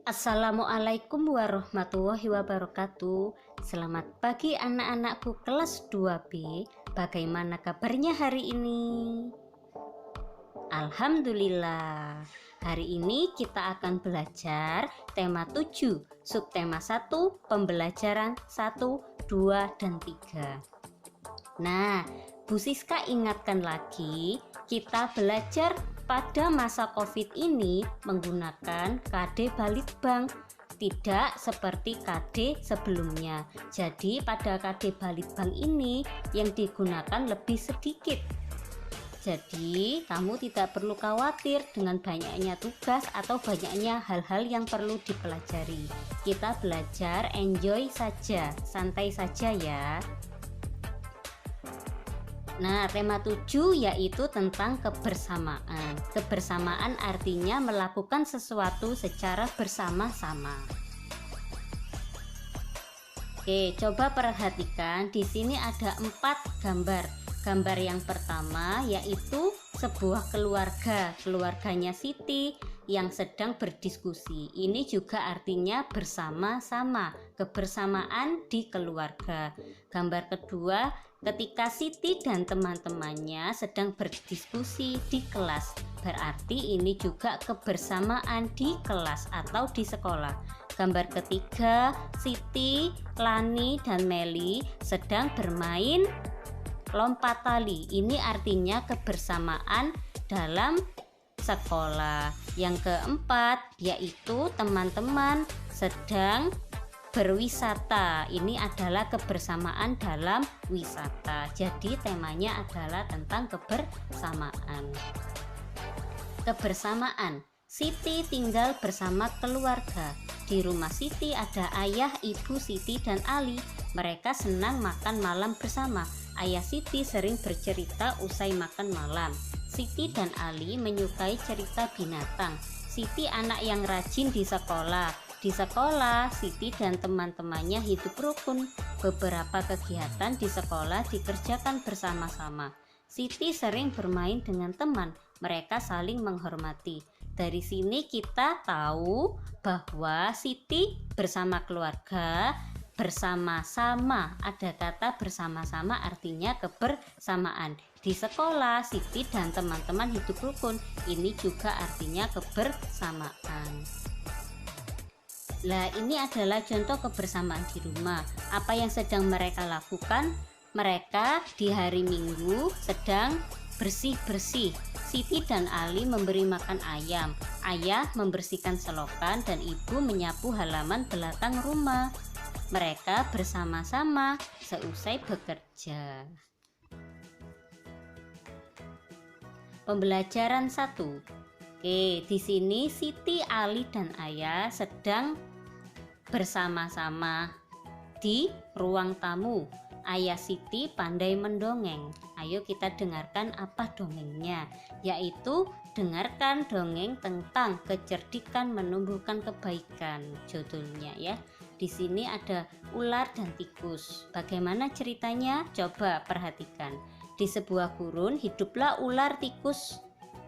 Assalamualaikum warahmatullahi wabarakatuh. Selamat pagi anak-anakku kelas 2B. Bagaimana kabarnya hari ini? Alhamdulillah. Hari ini kita akan belajar tema 7, subtema 1, pembelajaran 1, 2, dan 3. Nah, Bu Siska ingatkan lagi, kita belajar pada masa COVID ini menggunakan KD Balitbank, tidak seperti KD sebelumnya. Jadi pada KD Balitbank ini yang digunakan lebih sedikit. Jadi kamu tidak perlu khawatir dengan banyaknya tugas atau banyaknya hal-hal yang perlu dipelajari. Kita belajar enjoy saja, santai saja ya. Nah, tema 7 yaitu tentang kebersamaan. Kebersamaan artinya melakukan sesuatu secara bersama-sama. Oke, coba perhatikan. Di sini ada 4 gambar. Gambar yang pertama yaitu sebuah keluarga. Keluarganya Siti yang sedang berdiskusi. Ini juga artinya bersama-sama, kebersamaan di keluarga. Gambar kedua, ketika Siti dan teman-temannya sedang berdiskusi di kelas. Berarti ini juga kebersamaan di kelas atau di sekolah. Gambar ketiga, Siti, Lani, dan Meli sedang bermain lompat tali. Ini artinya kebersamaan dalam sekolah. Yang keempat yaitu teman-teman sedang berwisata. Ini adalah kebersamaan dalam wisata. Jadi temanya adalah tentang kebersamaan. Kebersamaan. Siti tinggal bersama keluarga. Di rumah Siti ada ayah, ibu Siti, dan Ali. Mereka senang makan malam bersama. Ayah Siti sering bercerita usai makan malam. Siti dan Ali menyukai cerita binatang. Siti anak yang rajin di sekolah. Di sekolah, Siti dan teman-temannya hidup rukun. Beberapa kegiatan di sekolah dikerjakan bersama-sama. Siti sering bermain dengan teman. Mereka saling menghormati. Dari sini kita tahu bahwa Siti bersama keluarga, bersama-sama. Ada kata bersama-sama artinya kebersamaan. Di sekolah, Siti dan teman-teman hidup rukun. Ini juga artinya kebersamaan. Nah, ini adalah contoh kebersamaan di rumah. Apa yang sedang mereka lakukan? Mereka di hari Minggu sedang bersih-bersih. Siti dan Ali memberi makan ayam. Ayah membersihkan selokan dan ibu menyapu halaman belakang rumah. Mereka bersama-sama seusai bekerja. Pembelajaran 1. Oke, di sini Siti, Ali, dan Ayah sedang bersama-sama di ruang tamu. Ayah Siti pandai mendongeng. Ayo kita dengarkan apa dongengnya, yaitu dengarkan dongeng tentang kecerdikan menumbuhkan kebaikan. Judulnya ya. Di sini ada ular dan tikus. Bagaimana ceritanya? Coba perhatikan. Di sebuah gurun hiduplah ular tikus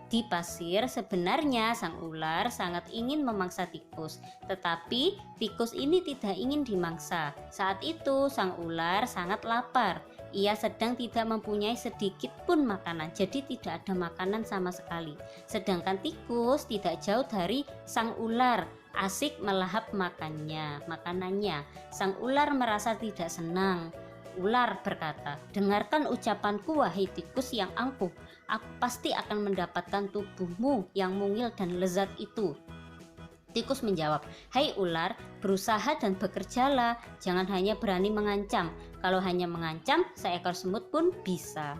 di pasir. Sebenarnya sang ular sangat ingin memangsa tikus, tetapi tikus ini tidak ingin dimangsa. Saat itu sang ular sangat lapar. Ia sedang tidak mempunyai sedikit pun makanan, jadi tidak ada makanan sama sekali. Sedangkan tikus tidak jauh dari sang ular, asik melahap makanannya. Sang ular merasa tidak senang. Ular berkata, "Dengarkan ucapanku wahai tikus yang angkuh. Aku pasti akan mendapatkan tubuhmu yang mungil dan lezat itu." Tikus menjawab, "Hai ular, berusaha dan bekerjalah. Jangan hanya berani mengancam. Kalau hanya mengancam, seekor semut pun bisa."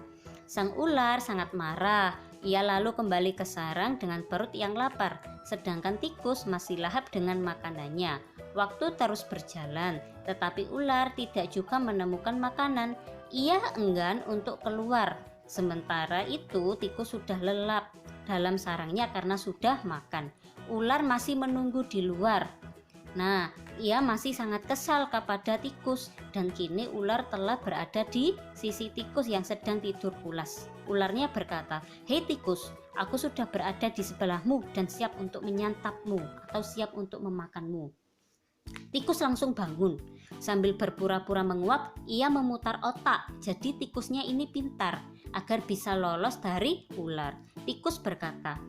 Sang ular sangat marah. Ia lalu kembali ke sarang dengan perut yang lapar. Sedangkan tikus masih lahap dengan makanannya. Waktu terus berjalan, tetapi ular tidak juga menemukan makanan. Ia enggan untuk keluar. Sementara itu tikus sudah lelap dalam sarangnya karena sudah makan. Ular masih menunggu di luar. Nah, ia masih sangat kesal kepada tikus dan kini ular telah berada di sisi tikus yang sedang tidur pulas. Ularnya berkata, "Hei tikus, aku sudah berada di sebelahmu dan siap untuk menyantapmu atau siap untuk memakanmu." Tikus langsung bangun. Sambil berpura-pura menguap, ia memutar otak. Jadi tikusnya ini pintar agar bisa lolos dari ular. Tikus berkata,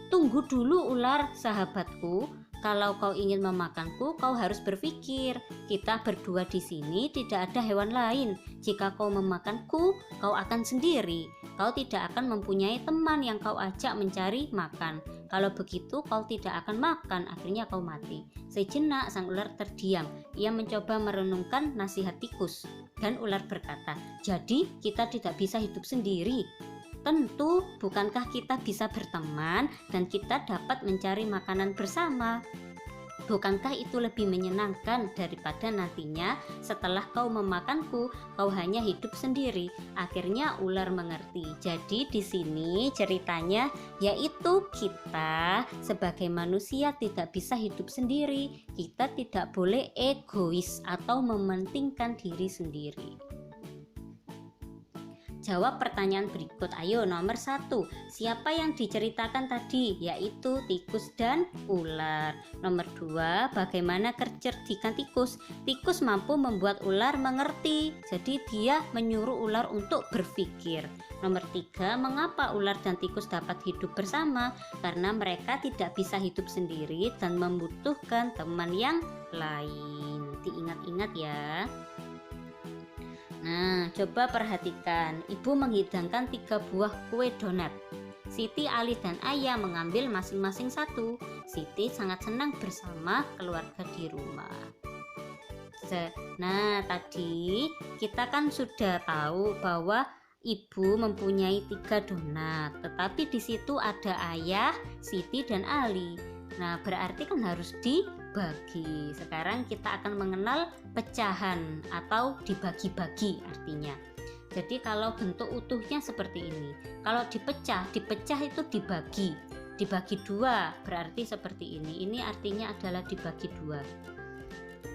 "Tunggu dulu ular sahabatku. Kalau kau ingin memakanku, kau harus berpikir. Kita berdua di sini tidak ada hewan lain. Jika kau memakanku, kau akan sendiri. Kau tidak akan mempunyai teman yang kau ajak mencari makan. Kalau begitu, kau tidak akan makan, akhirnya kau mati." Sejenak sang ular terdiam. Ia mencoba merenungkan nasihat tikus. Dan ular berkata, "Jadi kita tidak bisa hidup sendiri. Tentu, bukankah kita bisa berteman dan kita dapat mencari makanan bersama? Bukankah itu lebih menyenangkan daripada nantinya setelah kau memakanku, kau hanya hidup sendiri?" Akhirnya ular mengerti. Jadi di sini ceritanya yaitu kita sebagai manusia tidak bisa hidup sendiri. Kita tidak boleh egois atau mementingkan diri sendiri. Jawab pertanyaan berikut. Ayo, nomor 1. Siapa yang diceritakan tadi? Yaitu tikus dan ular. Nomor 2. Bagaimana kecerdikan tikus? Tikus mampu membuat ular mengerti. Jadi dia menyuruh ular untuk berpikir. Nomor 3. Mengapa ular dan tikus dapat hidup bersama? Karena mereka tidak bisa hidup sendiri dan membutuhkan teman yang lain. Diingat-ingat ya. Nah, coba perhatikan. Ibu menghidangkan 3 buah kue donat. Siti, Ali, dan Ayah mengambil masing-masing 1. Siti sangat senang bersama keluarga di rumah. Nah, tadi kita kan sudah tahu bahwa ibu mempunyai 3 donat, tetapi di situ ada Ayah, Siti, dan Ali. Nah, berarti kan harus dibagi. Sekarang kita akan mengenal pecahan atau dibagi-bagi artinya. Jadi kalau bentuk utuhnya seperti ini. Kalau dipecah itu dibagi. Dibagi 2 berarti seperti ini. Ini artinya adalah dibagi 2.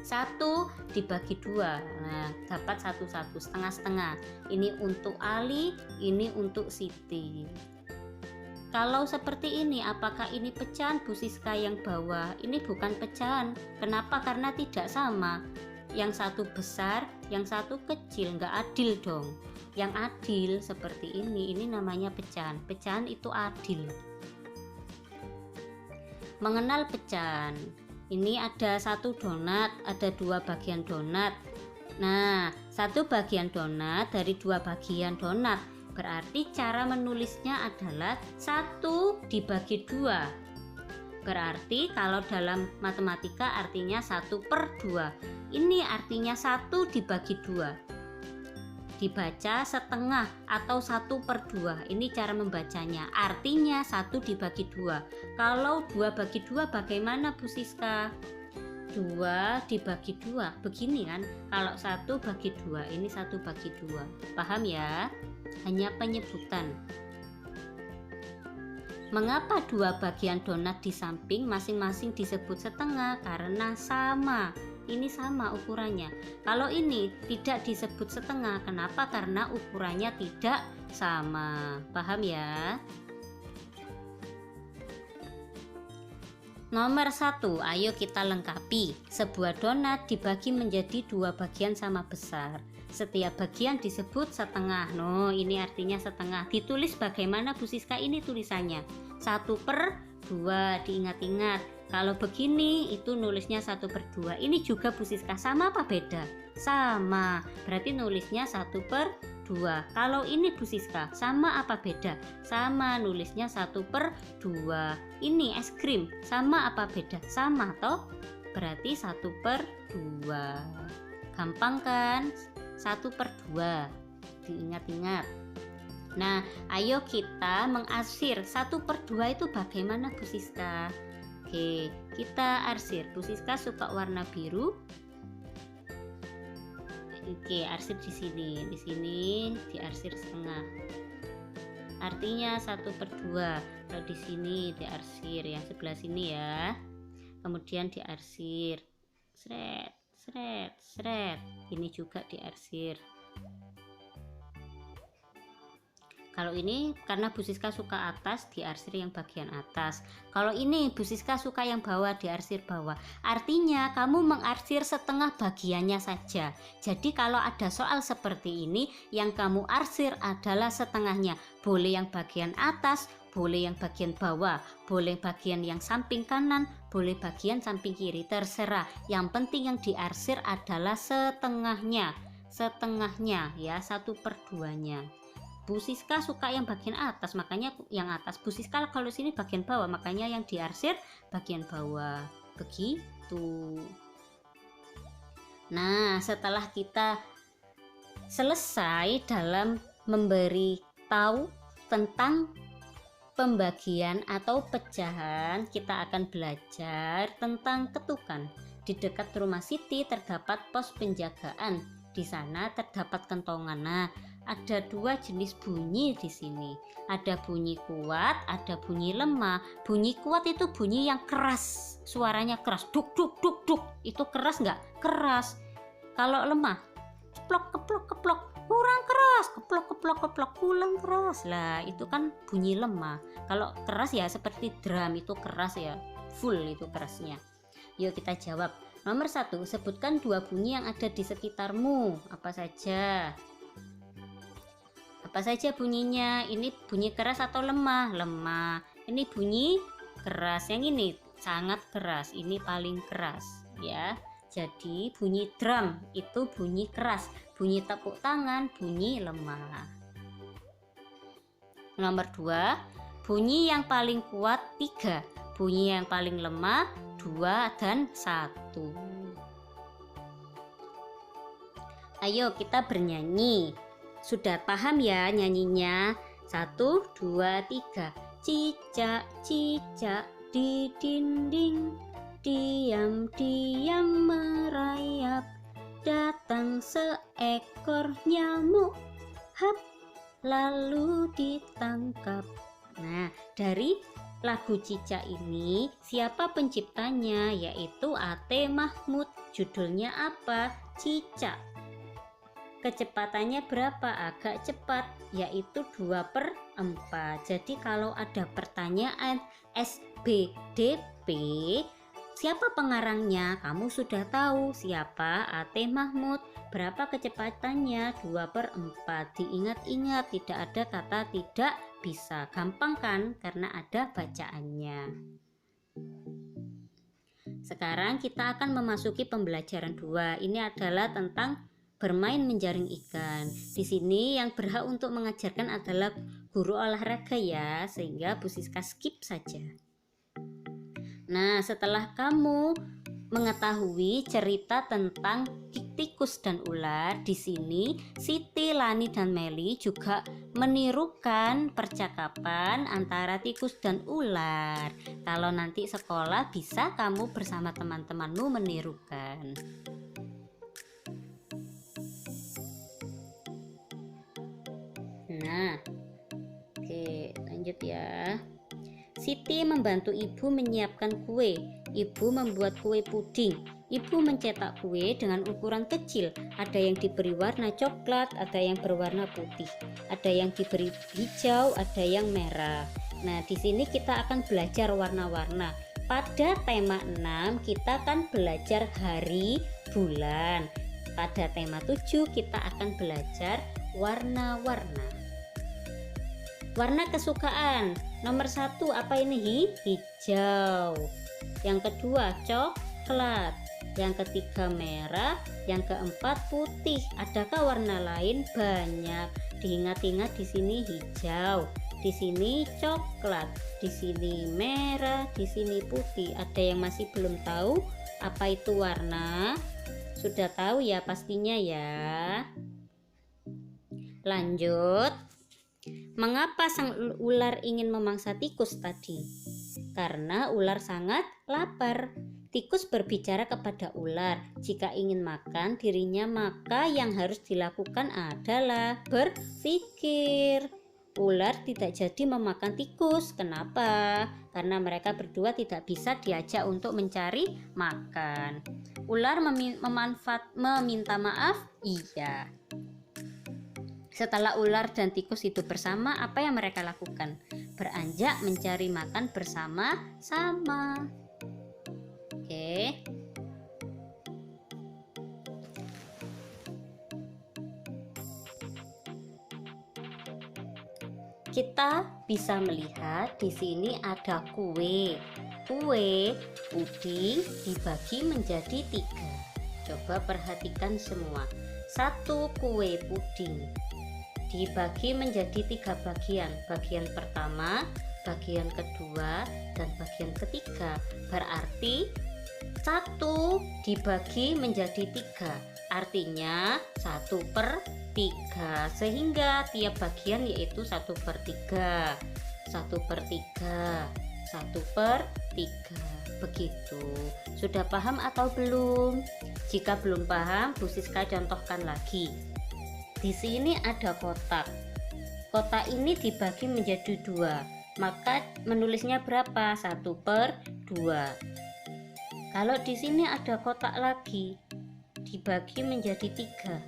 1 dibagi 2. Nah, dapat 1-1, setengah-setengah. Ini untuk Ali, ini untuk Siti. Kalau seperti ini, apakah ini pecahan Bu Siska yang bawah? Ini bukan pecahan. Kenapa? Karena tidak sama. Yang satu besar, yang satu kecil. Nggak adil dong. Yang adil seperti ini namanya pecahan. Pecahan itu adil. Mengenal pecahan. Ini ada 1 donat, ada 2 bagian donat. Nah, 1 bagian donat dari 2 bagian donat. Berarti cara menulisnya adalah 1 dibagi 2. Berarti kalau dalam matematika artinya 1/2. Ini artinya 1 dibagi 2. Dibaca setengah atau 1/2. Ini cara membacanya. Artinya 1 dibagi 2. Kalau 2 bagi 2 bagaimana Bu Siska? 2 dibagi 2. Begini kan? Kalau 1 bagi 2, ini 1 bagi 2. Paham ya? Hanya penyebutan. Mengapa 2 bagian donat di samping masing-masing disebut setengah? Karena sama. Ini sama ukurannya. Kalau ini tidak disebut setengah. Kenapa? Karena ukurannya tidak sama. Paham ya? Nomor 1, ayo kita lengkapi. Sebuah donat dibagi menjadi 2 bagian sama besar. Setiap bagian disebut setengah. No, ini artinya setengah. Ditulis bagaimana Bu Siska ini tulisannya? 1/2. Diingat-ingat. Kalau begini itu nulisnya 1/2. Ini juga Bu Siska, sama apa beda? Sama. Berarti nulisnya 1/2. Kalau ini Bu Siska, sama apa beda? Sama, nulisnya 1/2. Ini es krim, sama apa beda? Sama toh? Berarti 1/2. Gampang kan? 1/2. Diingat-ingat. Nah, ayo kita mengarsir 1/2 itu bagaimana Bu Siska? Oke, kita arsir. Bu Siska suka warna biru. Oke, arsir di sini. Di sini diarsir setengah. Artinya 1/2. Kalau di sini diarsir yang sebelah sini ya. kemudian diarsir, sret sret sret, ini juga diarsir. Kalau ini karena Bu Siska suka atas, diarsir yang bagian atas. Kalau ini Bu Siska suka yang bawah, diarsir bawah. Artinya kamu mengarsir setengah bagiannya saja. Jadi kalau ada soal seperti ini, yang kamu arsir adalah setengahnya. Boleh yang bagian atas, boleh yang bagian bawah, boleh bagian yang samping kanan, boleh bagian samping kiri, terserah. Yang penting yang diarsir adalah setengahnya. Setengahnya ya, 1/2-nya. Bu Siska suka yang bagian atas, makanya yang atas. Bu Siska kalau sini bagian bawah, makanya yang diarsir bagian bawah. Begitu. Nah, setelah kita selesai dalam memberi tahu tentang pembagian atau pecahan, kita akan belajar tentang ketukan. Di dekat rumah Siti terdapat pos penjagaan. Di sana terdapat kentongan. Nah, ada 2 jenis bunyi di sini. Ada bunyi kuat, ada bunyi lemah. Bunyi kuat itu bunyi yang keras, suaranya keras, duk duk duk duk. Itu keras nggak? Keras. Kalau lemah, keplok keplok keplok, kurang keras, keplok keplok keplok, kurang keras. Lah, itu kan bunyi lemah. Kalau keras ya seperti drum, itu keras ya, full itu kerasnya. Yuk kita jawab. Nomor 1, sebutkan 2 bunyi yang ada di sekitarmu. Apa saja? Apa saja bunyinya? Ini bunyi keras atau lemah? Lemah. Ini bunyi keras. Yang ini sangat keras. Ini paling keras ya. Jadi bunyi drum itu bunyi keras. Bunyi tepuk tangan bunyi lemah. Nomor 2, bunyi yang paling kuat 3. Bunyi yang paling lemah 2 dan 1. Ayo kita bernyanyi. Sudah paham ya nyanyinya? 1, 2, 3. Cicak cicak di dinding, diam-diam merayap, datang seekor nyamuk, hap, lalu ditangkap. Nah, dari lagu Cicak ini siapa penciptanya? Yaitu A.T. Mahmud. Judulnya apa? Cicak. Kecepatannya berapa? Agak cepat, yaitu 2/4. Jadi kalau ada pertanyaan SBDP, siapa pengarangnya? Kamu sudah tahu siapa? A.T. Mahmud. Berapa kecepatannya? 2/4. Diingat-ingat, tidak ada kata tidak bisa. Gampang kan? Karena ada bacaannya. Sekarang kita akan memasuki pembelajaran 2. Ini adalah tentang bermain menjaring ikan. Di sini yang berhak untuk mengajarkan adalah guru olahraga ya, sehingga Bu Siska skip saja. Nah, setelah kamu mengetahui cerita tentang tikus dan ular, di sini Siti, Lani, dan Meli juga menirukan percakapan antara tikus dan ular. Kalau nanti sekolah bisa kamu bersama teman-temanmu menirukan. Nah, oke, lanjut ya. Siti membantu ibu menyiapkan kue. Ibu membuat kue puding. Ibu mencetak kue dengan ukuran kecil. Ada yang diberi warna coklat, ada yang berwarna putih, ada yang diberi hijau, ada yang merah. Nah, di sini kita akan belajar warna-warna. Pada tema 6 kita akan belajar hari, bulan. Pada tema 7 kita akan belajar warna-warna. Warna kesukaan. Nomor 1 apa ini? Hijau. Yang kedua coklat. Yang ketiga merah. Yang keempat putih. Adakah warna lain? Banyak. Diingat-ingat, di sini hijau, di sini coklat, di sini merah, di sini putih. Ada yang masih belum tahu apa itu warna? Sudah tahu ya pastinya ya. Lanjut. Mengapa sang ular ingin memangsa tikus tadi? Karena ular sangat lapar. Tikus berbicara kepada ular, jika ingin makan dirinya, maka yang harus dilakukan adalah berpikir. ular tidak jadi memakan tikus. Kenapa? Karena mereka berdua tidak bisa diajak untuk mencari makan. Ular meminta maaf? Iya. Setelah ular dan tikus hidup bersama, apa yang mereka lakukan? Beranjak mencari makan bersama-sama. Oke. Kita bisa melihat di sini ada kue. Kue puding dibagi menjadi 3. Coba perhatikan semua. 1 kue puding dibagi menjadi 3 bagian. Bagian pertama, bagian kedua, dan bagian ketiga. Berarti 1 dibagi menjadi 3. Artinya 1/3, sehingga tiap bagian yaitu 1/3, 1/3, 1/3. Begitu. Sudah paham atau belum? Jika belum paham, Bu Siska contohkan lagi. Di sini ada kotak. Kotak ini dibagi menjadi 2, maka menulisnya berapa? 1/2. Kalau di sini ada kotak lagi dibagi menjadi 3,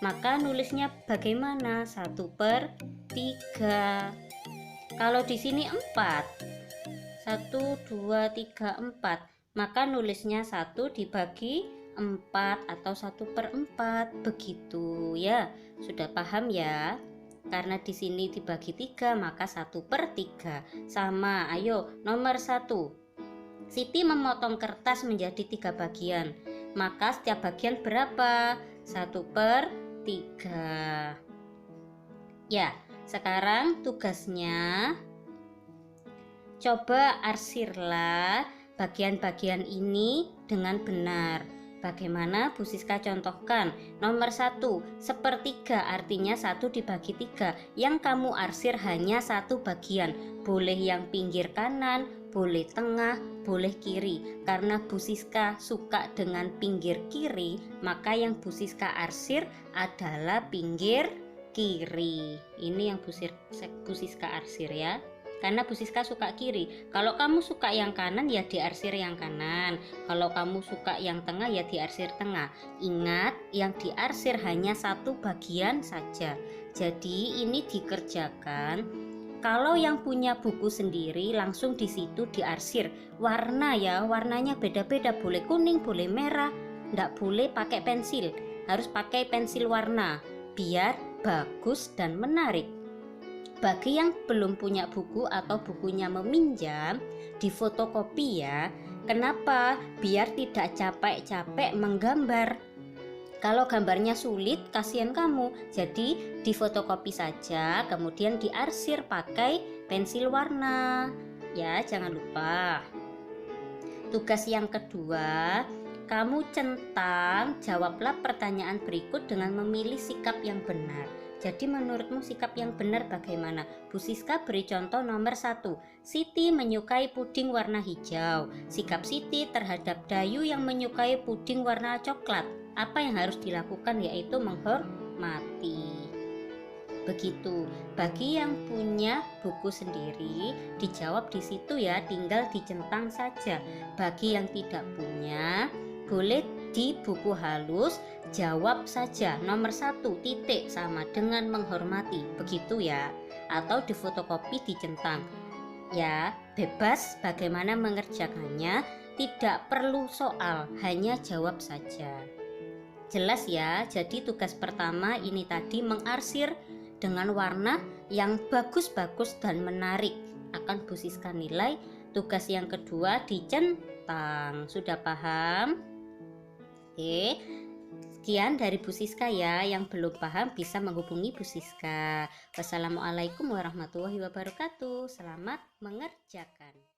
maka nulisnya bagaimana? 1/3. Kalau di sini 4, 1, 2, 3, 4, maka nulisnya 1 dibagi 4 atau 1/4. Begitu ya. Sudah paham ya? Karena di sini dibagi 3, maka 1/3. Sama, ayo nomor 1. Siti memotong kertas menjadi 3 bagian. Maka setiap bagian berapa? 1/3. Ya, sekarang tugasnya coba arsirlah bagian-bagian ini dengan benar. Bagaimana Bu Siska contohkan? Nomor 1, 1/3 artinya 1 dibagi 3. Yang kamu arsir hanya 1 bagian. Boleh yang pinggir kanan, boleh tengah, boleh kiri. Karena Bu Siska suka dengan pinggir kiri, maka yang Bu Siska arsir adalah pinggir kiri. Ini yang Bu Siska arsir ya. Karena Bu Siska suka kiri. Kalau kamu suka yang kanan ya diarsir yang kanan. Kalau kamu suka yang tengah ya diarsir tengah. Ingat, yang diarsir hanya 1 bagian saja. Jadi ini dikerjakan. Kalau yang punya buku sendiri langsung di situ diarsir. Warna ya, warnanya beda-beda. Boleh kuning, boleh merah. Nggak boleh pakai pensil. Harus pakai pensil warna biar bagus dan menarik. Bagi yang belum punya buku atau bukunya meminjam, difotokopi ya. Kenapa? Biar tidak capek-capek menggambar. Kalau gambarnya sulit, kasihan kamu. Jadi difotokopi saja, kemudian diarsir pakai pensil warna. Ya, jangan lupa. Tugas yang kedua, kamu centang, jawablah pertanyaan berikut dengan memilih sikap yang benar. Jadi menurutmu sikap yang benar bagaimana? Bu Siska beri contoh nomor 1. Siti menyukai puding warna hijau. Sikap Siti terhadap Dayu yang menyukai puding warna coklat. Apa yang harus dilakukan? Yaitu menghormati. Begitu. Bagi yang punya buku sendiri, dijawab di situ ya, tinggal dicentang saja. Bagi yang tidak punya, boleh di buku halus jawab saja nomor 1 titik sama dengan menghormati, begitu ya. Atau difotokopi dicentang. Ya, bebas bagaimana mengerjakannya, tidak perlu soal, hanya jawab saja. Jelas ya. Jadi tugas pertama ini tadi mengarsir dengan warna yang bagus-bagus dan menarik. Akan Bu Siska nilai. Tugas yang kedua dicentang. Sudah paham? Oke. Sekian dari Bu Siska ya. Yang belum paham bisa menghubungi Bu Siska. Wassalamualaikum warahmatullahi wabarakatuh. Selamat mengerjakan.